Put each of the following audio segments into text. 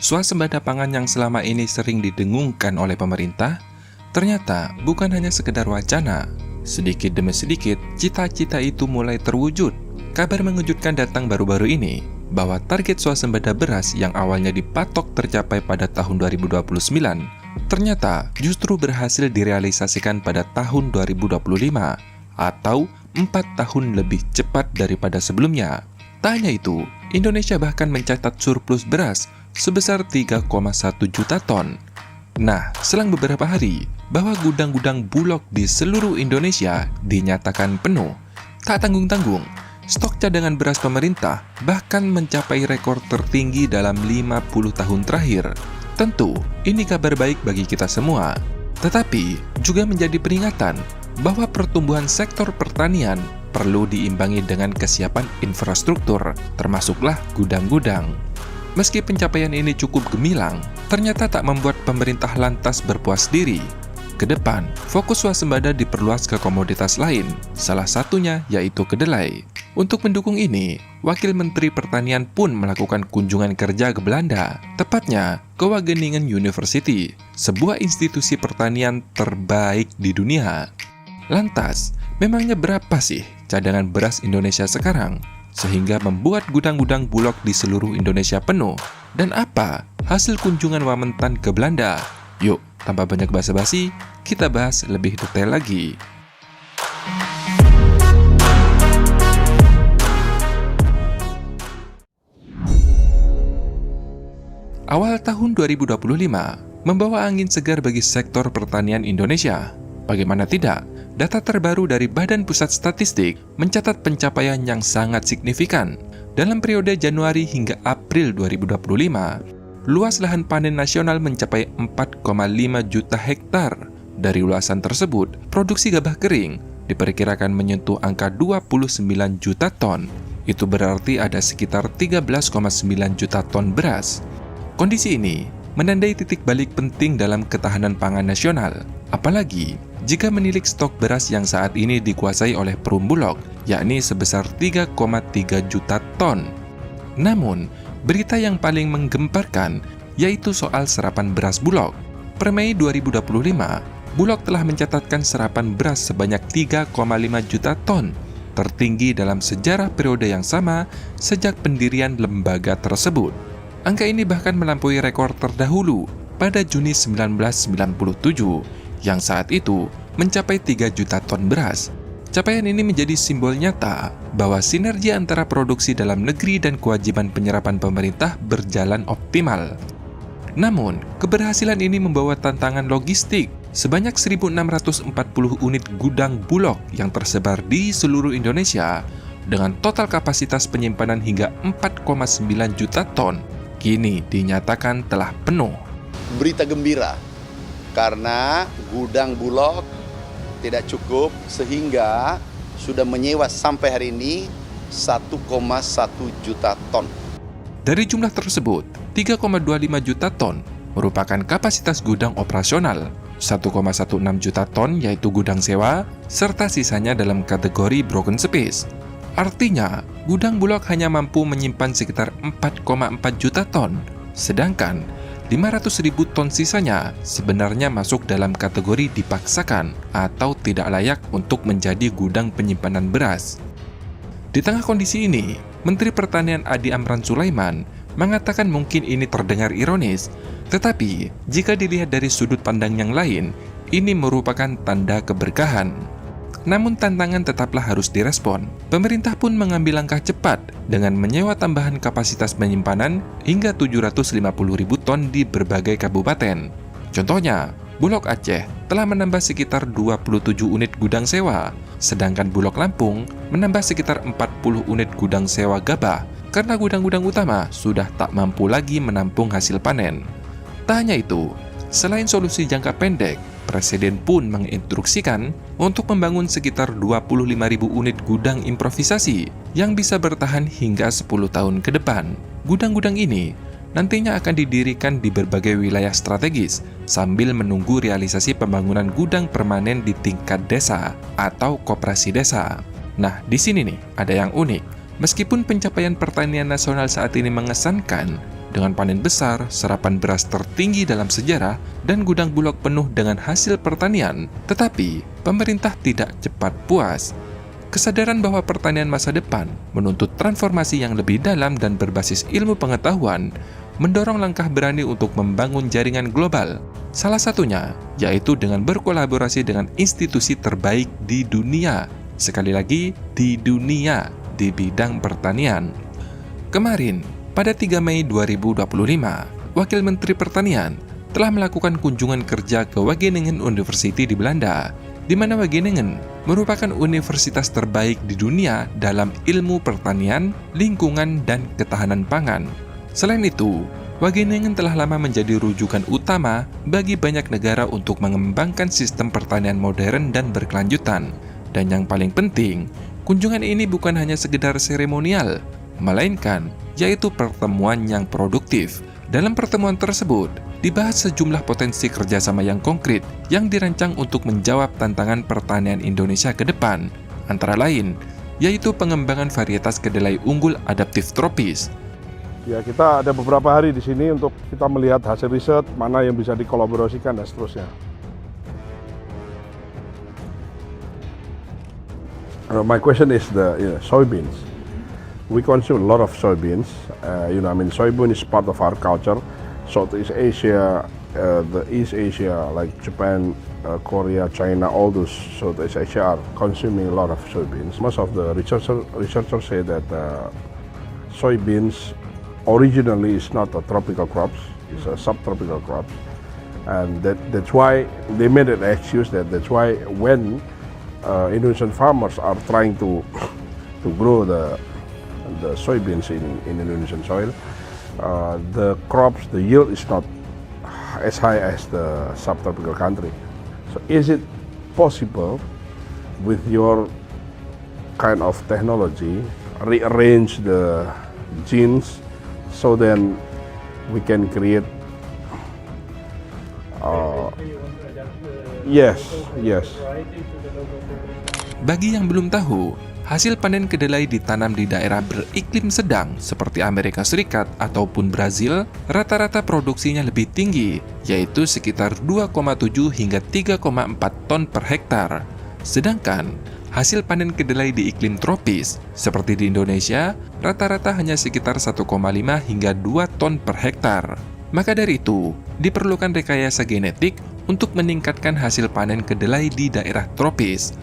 Swasembada pangan yang selama ini sering didengungkan oleh pemerintah, ternyata bukan hanya sekedar wacana. Sedikit demi sedikit, cita-cita itu mulai terwujud. Kabar mengejutkan datang baru-baru ini, bahwa target swasembada beras yang awalnya dipatok tercapai pada tahun 2029, ternyata justru berhasil direalisasikan pada tahun 2025, atau 4 tahun lebih cepat daripada sebelumnya. Tak hanya itu, Indonesia bahkan mencatat surplus beras sebesar 3,1 juta ton. Nah, selang beberapa hari, bahwa gudang-gudang Bulog di seluruh Indonesia dinyatakan penuh. Tak tanggung-tanggung, stok cadangan beras pemerintah bahkan mencapai rekor tertinggi dalam 50 tahun terakhir. Tentu, ini kabar baik bagi kita semua. Tetapi, juga menjadi peringatan bahwa pertumbuhan sektor pertanian perlu diimbangi dengan kesiapan infrastruktur, termasuklah gudang-gudang. Meski pencapaian ini cukup gemilang, ternyata tak membuat pemerintah lantas berpuas diri. Kedepan, fokus swasembada diperluas ke komoditas lain, salah satunya yaitu kedelai. Untuk mendukung ini, Wakil Menteri Pertanian pun melakukan kunjungan kerja ke Belanda, tepatnya ke Wageningen University, sebuah institusi pertanian terbaik di dunia. Lantas, memangnya berapa sih cadangan beras Indonesia sekarang, sehingga membuat gudang-gudang Bulog di seluruh Indonesia penuh? Dan apa hasil kunjungan Wamentan ke Belanda? Yuk, tanpa banyak basa-basi, kita bahas lebih detail lagi. Awal tahun 2025 membawa angin segar bagi sektor pertanian Indonesia. Bagaimana tidak, data terbaru dari Badan Pusat Statistik mencatat pencapaian yang sangat signifikan. Dalam periode Januari hingga April 2025, luas lahan panen nasional mencapai 4,5 juta hektar. Dari luasan tersebut, produksi gabah kering diperkirakan menyentuh angka 29 juta ton. Itu berarti ada sekitar 13,9 juta ton beras. Kondisi ini menandai titik balik penting dalam ketahanan pangan nasional. Apalagi jika menilik stok beras yang saat ini dikuasai oleh Perum Bulog, yakni sebesar 3,3 juta ton. Namun, berita yang paling menggemparkan yaitu soal serapan beras Bulog. Per Mei 2025, Bulog telah mencatatkan serapan beras sebanyak 3,5 juta ton, tertinggi dalam sejarah periode yang sama sejak pendirian lembaga tersebut. Angka ini bahkan melampaui rekor terdahulu pada Juni 1997, yang saat itu mencapai 3 juta ton beras. Capaian ini menjadi simbol nyata bahwa sinergi antara produksi dalam negeri dan kewajiban penyerapan pemerintah berjalan optimal. Namun, keberhasilan ini membawa tantangan logistik. Sebanyak 1.640 unit gudang Bulog yang tersebar di seluruh Indonesia dengan total kapasitas penyimpanan hingga 4,9 juta ton, kini dinyatakan telah penuh. Berita gembira, karena gudang Bulog tidak cukup sehingga sudah menyewa sampai hari ini 1,1 juta ton. Dari jumlah tersebut, 3,25 juta ton merupakan kapasitas gudang operasional, 1,16 juta ton yaitu gudang sewa, serta sisanya dalam kategori broken space. Artinya, gudang Bulog hanya mampu menyimpan sekitar 4,4 juta ton, sedangkan 500.000 ton sisanya sebenarnya masuk dalam kategori dipaksakan atau tidak layak untuk menjadi gudang penyimpanan beras. Di tengah kondisi ini, Menteri Pertanian Adi Amran Sulaiman mengatakan mungkin ini terdengar ironis, tetapi jika dilihat dari sudut pandang yang lain, ini merupakan tanda keberkahan. Namun tantangan tetaplah harus direspon. Pemerintah pun mengambil langkah cepat dengan menyewa tambahan kapasitas penyimpanan hingga 750.000 ton di berbagai kabupaten. Contohnya, Bulog Aceh telah menambah sekitar 27 unit gudang sewa, sedangkan Bulog Lampung menambah sekitar 40 unit gudang sewa gabah karena gudang-gudang utama sudah tak mampu lagi menampung hasil panen. Tak hanya itu, selain solusi jangka pendek, Presiden pun menginstruksikan untuk membangun sekitar 25.000 unit gudang improvisasi yang bisa bertahan hingga 10 tahun ke depan. Gudang-gudang ini nantinya akan didirikan di berbagai wilayah strategis sambil menunggu realisasi pembangunan gudang permanen di tingkat desa atau koperasi desa. Nah, di sini nih ada yang unik. Meskipun pencapaian pertanian nasional saat ini mengesankan, dengan panen besar, serapan beras tertinggi dalam sejarah, dan gudang Bulog penuh dengan hasil pertanian. Tetapi, pemerintah tidak cepat puas. Kesadaran bahwa pertanian masa depan menuntut transformasi yang lebih dalam dan berbasis ilmu pengetahuan, mendorong langkah berani untuk membangun jaringan global. Salah satunya, yaitu dengan berkolaborasi dengan institusi terbaik di dunia. Sekali lagi, di dunia, di bidang pertanian. Kemarin, pada 3 Mei 2025, Wakil Menteri Pertanian telah melakukan kunjungan kerja ke Wageningen University di Belanda, di mana Wageningen merupakan universitas terbaik di dunia dalam ilmu pertanian, lingkungan, dan ketahanan pangan. Selain itu, Wageningen telah lama menjadi rujukan utama bagi banyak negara untuk mengembangkan sistem pertanian modern dan berkelanjutan. Dan yang paling penting, kunjungan ini bukan hanya sekedar seremonial, melainkan yaitu pertemuan yang produktif. Dalam pertemuan tersebut, dibahas sejumlah potensi kerjasama yang konkret yang dirancang untuk menjawab tantangan pertanian Indonesia ke depan, antara lain, yaitu pengembangan varietas kedelai unggul adaptif tropis. Ya, kita ada beberapa hari di sini untuk kita melihat hasil riset, mana yang bisa dikolaborasikan dan seterusnya. My question is the soybeans. We consume a lot of soybeans. Soybean is part of our culture. Southeast Asia, the East Asia, like Japan, Korea, China, all those Southeast Asia are consuming a lot of soybeans. Most of the researchers say that soybeans originally is not a tropical crop, it's a subtropical crop, and that's why they made an excuse that's why when Indonesian farmers are trying to grow the soybeans in Indonesian soil, the yield is not as high as the subtropical country. So is it possible with your kind of technology rearrange the genes so then we can create yes. Bagi yang belum tahu, hasil panen kedelai ditanam di daerah beriklim sedang seperti Amerika Serikat ataupun Brazil, rata-rata produksinya lebih tinggi, yaitu sekitar 2,7 hingga 3,4 ton per hektar. Sedangkan, hasil panen kedelai di iklim tropis, seperti di Indonesia, rata-rata hanya sekitar 1,5 hingga 2 ton per hektar. Maka dari itu, diperlukan rekayasa genetik untuk meningkatkan hasil panen kedelai di daerah tropis.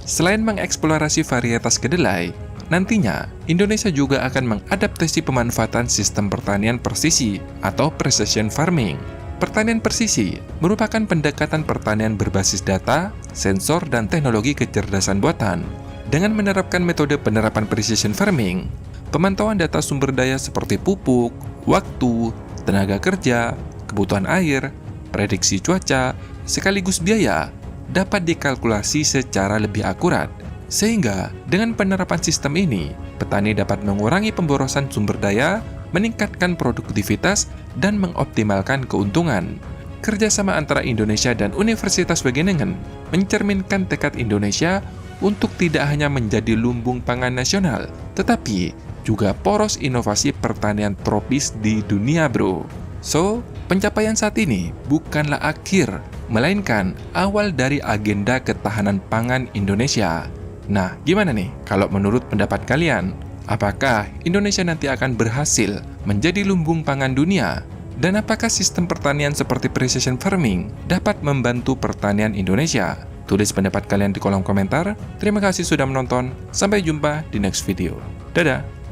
Selain mengeksplorasi varietas kedelai, nantinya Indonesia juga akan mengadaptasi pemanfaatan sistem pertanian presisi atau precision farming. Pertanian presisi merupakan pendekatan pertanian berbasis data, sensor, dan teknologi kecerdasan buatan. Dengan menerapkan metode penerapan precision farming, pemantauan data sumber daya seperti pupuk, waktu, tenaga kerja, kebutuhan air, prediksi cuaca, sekaligus biaya dapat dikalkulasi secara lebih akurat. Sehingga, dengan penerapan sistem ini, petani dapat mengurangi pemborosan sumber daya, meningkatkan produktivitas, dan mengoptimalkan keuntungan. Kerjasama antara Indonesia dan Universitas Wageningen mencerminkan tekad Indonesia untuk tidak hanya menjadi lumbung pangan nasional, tetapi juga poros inovasi pertanian tropis di dunia, bro. So, pencapaian saat ini bukanlah akhir, melainkan awal dari agenda ketahanan pangan Indonesia. Nah, gimana nih kalau menurut pendapat kalian? Apakah Indonesia nanti akan berhasil menjadi lumbung pangan dunia? Dan apakah sistem pertanian seperti precision farming dapat membantu pertanian Indonesia? Tulis pendapat kalian di kolom komentar. Terima kasih sudah menonton. Sampai jumpa di next video. Dadah!